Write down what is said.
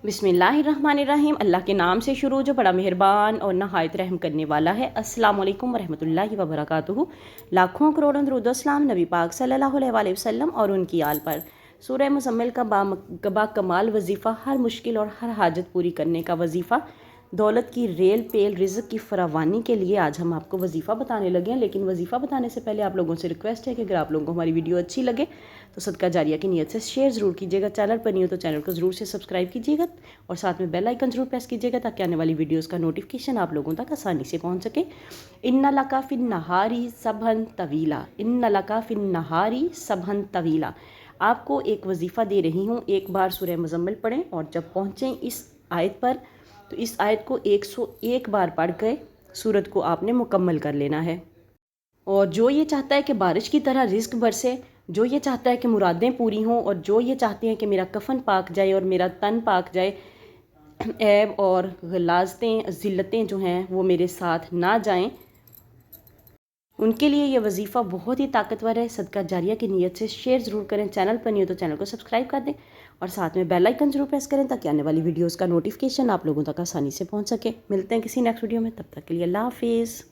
बिस्मिल्लाहिर्रहमानिर्रहीम। अल्लाह के नाम से शुरू जो बड़ा मेहरबान और नहायत रहम करने वाला है। अस्सलामु अलैकुम वरहमतुल्लाहि वबरकातुहू। लाखों करोड़ों दरूद सलाम नबी पाक सल्लल्लाहु अलैहि वसल्लम और उनकी आल पर। सूरह मुज़म्मिल का बाकमाल वजीफ़ा, हर मुश्किल और हर हाजत पूरी करने का वजीफ़ा, दौलत की रेल पेल रिज़्क़ की फरावानी के लिए आज हम आपको वजीफ़ा बताने लगे हैं। लेकिन वजीफ़ा बताने से पहले आप लोगों से रिक्वेस्ट है कि अगर आप लोगों को हमारी वीडियो अच्छी लगे तो सदका जारिया की नीयत से शेयर ज़रूर कीजिएगा। चैनल पर नहीं हो तो चैनल को ज़रूर से सब्सक्राइब कीजिएगा और साथ में बेल आइकन ज़रूर प्रेस कीजिएगा ताकि आने वाली वीडियोज़ का नोटिफिकेशन आप लोगों तक आसानी से पहुँच सके। इन्ना लका फिन नहारी सबहन तवीला, इन्ना लका फिन नहारी सबहन तवीला। आपको एक वजीफ़ा दे रही हूँ, एक बार सूरह मुज़म्मिल पढ़ें और जब पहुँचें इस आयत पर तो इस आयत को 101 बार पढ़ के सूरत को आपने मुकम्मल कर लेना है। और जो ये चाहता है कि बारिश की तरह रिज़्क बरसे, जो ये चाहता है कि मुरादें पूरी हों और जो ये चाहते हैं कि मेरा कफन पाक जाए और मेरा तन पाक जाए, ऐब और गलाज़तें ज़िल्लतें जो हैं वो मेरे साथ ना जाएं, उनके लिए ये वजीफ़ा बहुत ही ताकतवर है। सदका जारिया की नीयत से शेयर ज़रूर करें। चैनल पर नहीं हो तो चैनल को सब्सक्राइब कर दें और साथ में बेल आइकन ज़रूर प्रेस करें ताकि आने वाली वीडियोज़ का नोटिफिकेशन आप लोगों तक आसानी से पहुँच सके। मिलते हैं किसी नेक्स्ट वीडियो में, तब तक के लिए अल्लाह हाफिज़।